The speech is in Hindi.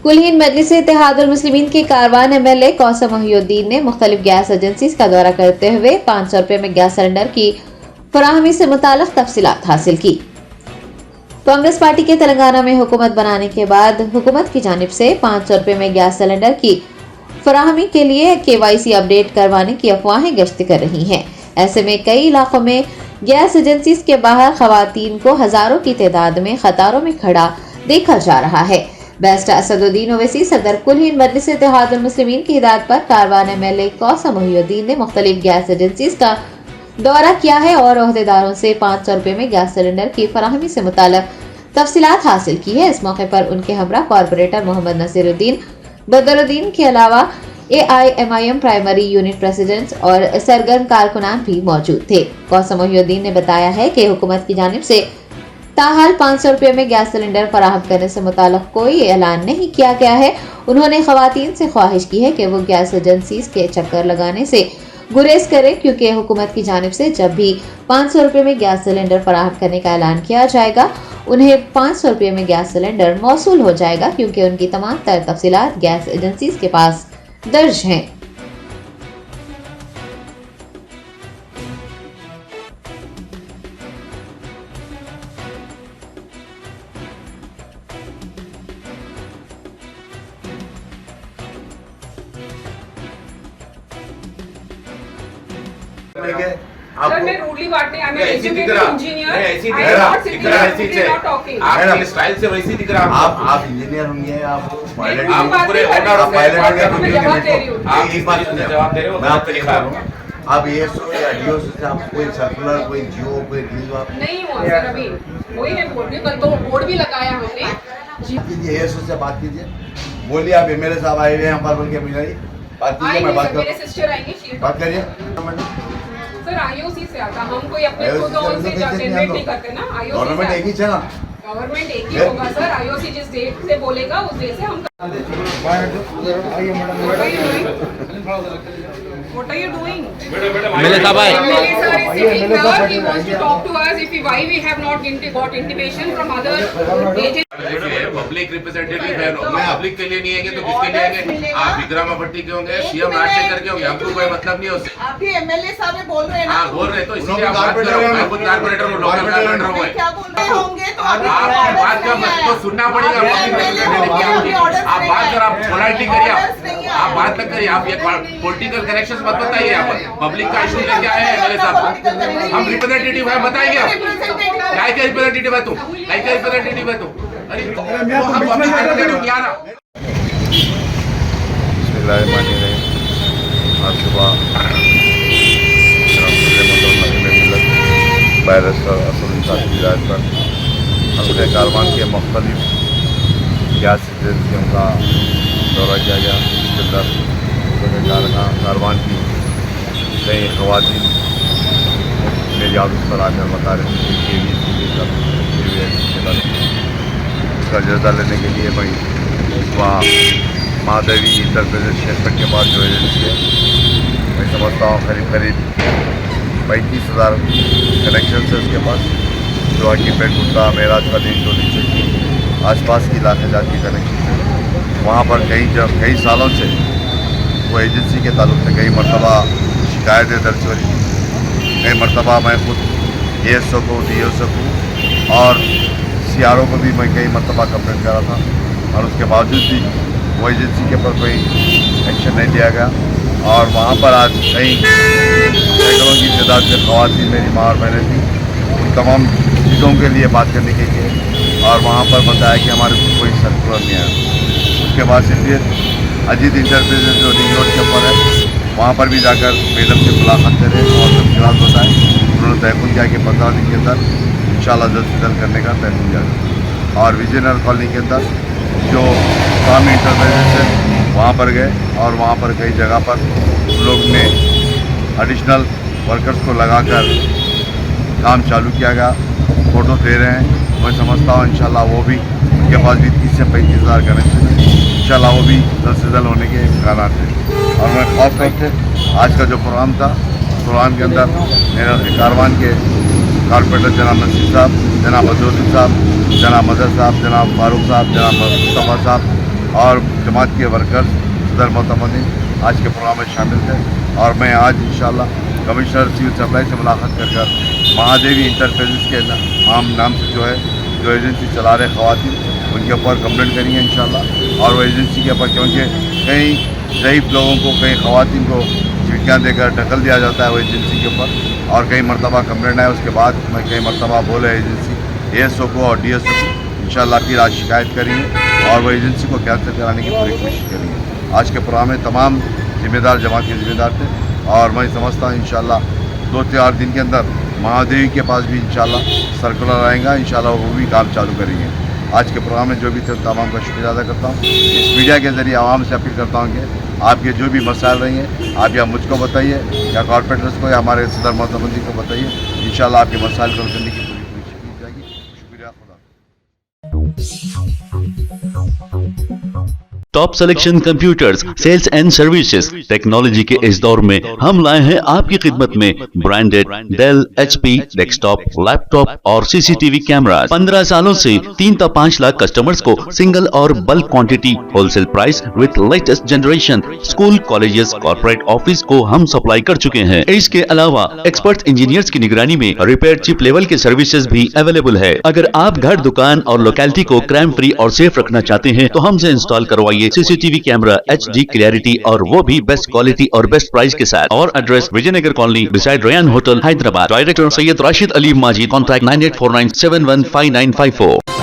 कुलीन मजलिस इत्तेहादुल मुस्लिमीन के कारवान एमएलए कौसम मोहिउद्दीन ने मुख्तलिफ गैस एजेंसीज का दौरा करते हुए 500 रुपए में गैस सिलेंडर की फराहमी से मुताल्लिक तफसीलात हासिल की। कांग्रेस पार्टी के तेलंगाना में हुकूमत बनाने के बाद हुकूमत की जानिब से 500 रुपए में गैस सिलेंडर की फराहमी के लिए KYC अपडेट करवाने की अफवाहें गश्त कर रही हैं। ऐसे में कई इलाकों में गैस एजेंसीज के बाहर खवातीन को हजारों की तादाद में कतारों में खड़ा देखा जा रहा है। बैरिस्टर असदुद्दीन ओवैसी सदर कुलीन मजलिस इत्तेहादुल मुस्लिमीन की हिदायत पर कारवान एमएलए कौसम मोहिउद्दीन ने मुख्तलिफ गैस एजेंसीज का दौरा किया है और ओहदेदारों से 500 रुपए में गैस सिलेंडर की फराहमी से मुताल्लिक तफसीलात हासिल की है। इस मौके पर उनके हमरा कॉरपोरेटर मोहम्मद नसीरुद्दीन बदरुद्दीन के अलावा AIMIM प्राइमरी यूनिट प्रेसिडेंट्स और सरगर्म कारकुनान भी मौजूद थे। कौसम मोहिउद्दीन ने बताया है कि हुकूमत की जानिब से ताहाल 500 रुपए में गैस सिलेंडर फराहम करने से मुताल्लिक कोई ऐलान नहीं किया गया है। उन्होंने खवातीन से ख्वाहिश की है कि वो गैस एजेंसीज के चक्कर लगाने से गुरेज करें, क्योंकि हुकूमत की जानिब से जब भी 500 रुपए में गैस सिलेंडर फराहम करने का ऐलान किया जाएगा उन्हें 500 रुपए में गैस सिलेंडर मौसूल हो जाएगा, क्योंकि उनकी तमाम तर तफसीलात गैस एजेंसीज के पास दर्ज हैं। सर मैं रूडली बात नहीं, आई एम ऐसी दिख एजुकेटेड रहा इंजीनियर, ऐसी दिख आई एम रहा नॉट सिटिंग ऐसी हियर नॉट टॉकिंग। आपकी स्टाइल से वैसी दिख रहा आप इंजीनियर होंगे, आप पायलट आप बात पूरे नहीं कर रही, ऑनर ऑफ पायलट पायलट होंगे, मैं जवाब दे रही हूँ। आप इस बात का जवाब दे रहे हो, मैं आपको तरीका दिखा रहा हूँ। आप ASO या DO से आप कोई सर्कुलर, कोई जियो, कोई डील आप नहीं हुआ सर अभी, वही मैं बोल रही हूँ, कल तो बोर्ड भी लगाया हमने। जी कीजिए, ASO से बात कीजिए, बोलिए आप MLA साहब आए हुए हैं यहाँ पर बोल के मिलाइए, बात कीजिए, मैं आएंगे बात सर, मेरे कर सिस्टर आएंगे, शीट बात करिए। सर IOC से आता, हम कोई अपने IOC खुद ऑन से से जनरेट नहीं करते ना, IOC गवर्नमेंट एक ही से है ना। गवर्नमेंट एक ही होगा सर। IOC जिस डेट से बोलेगा उस डेट से हम What are you doing? MLA साहब आए। MLA sir is sitting here. He wants to talk to us. Why we have not got intimation from other agents? Public representative है, पब्लिक के लिए नहीं है तो किसके लिए आएंगे? आप विक्रमा भट्टी के होंगे, CM राजशेखर के होंगे, हमको कोई मतलब नहीं है उससे। आप भी MLA साहब बोल रहे हैं ना? हाँ बोल रहे तो इसीलिए आप बात कर रहे हो। मैं खुद कारपोरेटर हूँ, लोकल कारपोरेटर हूँ मैं। क्या बोल रहे होंगे तो अभी आप बात का तो सुनना पड़ेगा। आप बात कर, आप पोलाइटली करिए, आप बात तक करिए, आप ये पॉलिटिकल कनेक्शंस मत बताइए। यहाँ पर पब्लिक का इशू लेके आए हैं MLA साहब, हम रिप्रेजेंटेटिव है, बताएंगे आप क्या क्या रिप्रेजेंटेटिव है, तू क्या क्या रिप्रेजेंटेटिव है तू? अरे तो हम पब्लिक रिप्रेजेंटेटिव क्या ना? आज सुबह बैरिस्टर असदुद्दीन साहब की हिदायत पर हमने कारवान के मुख्तलिफ गैस एजेंसियों का दौरा किया गया। इसके अंदर कारवान की कई खवातीन मेरी ऑफिस पर आकर बता रहे थे कि इसका जायजा लेने के लिए मैं वहाँ महादेवी उत्तर प्रदेश क्षेत्र के बाद जो एजेंसी है, मैं समझता हूँ करीब करीब 35,000 कनेक्शन है उसके पास, जो आकीपेट गुट्टा मेराज कदीम जो नीचे आसपास की इलाके जाती कनेक्शन है। वहाँ पर कई सालों से वो एजेंसी के ताल्लुक से कई मरतबा शिकायतें दर्ज हो रही थी। कई मरतबा मैं खुद ASO को, DSO को और CRO को भी मैं कई मरतबा कंप्लेंट करा था, और उसके बावजूद भी वो एजेंसी के ऊपर कोई एक्शन नहीं लिया गया। और वहाँ पर आज कई सैकड़ों की तादाद में ख़वातीन मेरी माँ और मैंने थी, उन तमाम चीज़ों के लिए बात करने के लिए, और वहाँ पर बताया कि हमारे को कोई सर्कुलर नहीं आया। उसके बाद इसलिए अजीत इंटरप्राइजेज जो रिंग रोड के ऊपर है, वहाँ पर भी जाकर मैडम से मुलाकात करें और तफसीलात बताएँ। उन्होंने तयक़ुन किया कि 15 दिन के अंदर इंशाल्लाह जल्द से जल्द करने का तयक़ुन किया। और विजयनगर कॉलोनी के अंदर जो स्वामी इंटरप्राइजेज है वहाँ पर गए, और वहाँ पर कई जगह पर लोग ने एडिशनल वर्कर्स को लगाकर काम चालू किया गया, फ़ोटो दे रहे हैं। मैं समझता हूँ इंशाल्लाह वो भी, उनके पास भी 30 से 35,000 कनेक्शन है, इंशाल्लाह वो भी जल्द से जल्द होने के इम्कान हैं। और मैं ख़ास तौर से आज का जो प्रोग्राम था, प्रोग्राम के अंदर मेरा कारवान के कॉर्पोरेटर जनाब नसीर साहब, जनाब अजहरुद्दीन साहब, जनाब मदर साहब, जनाब फारूक साहब, जनाब मुस्तफ़ा साहब और जमात के वर्कर्स सदर मोहतमदीन आज के प्रोग्राम में शामिल थे। और मैं आज इंशाल्लाह कमिश्नर सिविल सप्लाई से मुलाकात कर महादेवी इंटरप्राइजेस के नाम से जो एजेंसी चला रहे ख़वातीन उनके ऊपर कंप्लेंट करेंगे इंशाल्लाह। और वो एजेंसी के ऊपर क्योंकि कई ज़ईफ़ लोगों को, कई ख़वातीन को चिट्ठियाँ देकर ढकल दिया जाता है वो एजेंसी के ऊपर, और कई मरतबा कंप्लेंट आए उसके बाद मैं कई मरतबा बोले एजेंसी ASO को और DSO को इंशाल्लाह फिर आज शिकायत करेंगे और वो एजेंसी को कैंसिल कराने की पूरी कोशिश करेंगे। आज के प्रोग्राम में तमाम जिम्मेदार जमात के जिम्मेदार थे और मैं समझता हूँ इंशाल्लाह 2-4 दिन के अंदर महादेवी के पास भी इंशाल्लाह सर्कुलर आएगा, इंशाल्लाह वो भी काम चालू करेंगे। आज के प्रोग्राम में जो भी थे तमाम का शुक्रिया अदा करता हूँ। इस मीडिया के ज़रिए आवाम से अपील करता हूँ कि आपके जो भी मसाइल रहेंगे आप या मुझको बताइए या कॉर्पोरेटर्स को या हमारे सदर मोहतमदी को बताइए, इंशाल्लाह आपके मसाइल को हल करने की पूरी कोशिश की जाएगी। शुक्रिया, खुदा। Top selection computers, sales and services. Technology के इस दौर में हम लाए हैं आपकी खिदमत में branded Dell, HP desktop, laptop और CCTV कैमरा। 15 सालों से 3 से 5 लाख कस्टमर्स को सिंगल और bulk quantity, wholesale price with latest generation. School, colleges, corporate office को हम सप्लाई कर चुके हैं। इसके अलावा एक्सपर्ट इंजीनियर्स की निगरानी में रिपेयर चिप लेवल के सर्विसेज भी अवेलेबल है। अगर आप घर, दुकान और लोकेलिटी को क्राइम फ्री और सेफ रखना चाहते हैं तो हमसे इंस्टॉल करवाइए CCTV कैमरा, HD क्लियरिटी और वो भी बेस्ट क्वालिटी और बेस्ट प्राइस के साथ। और address Vijayanagar colony beside Ryan hotel, Hyderabad. Director Syed Rashid Ali Majid. Contact 9849715954।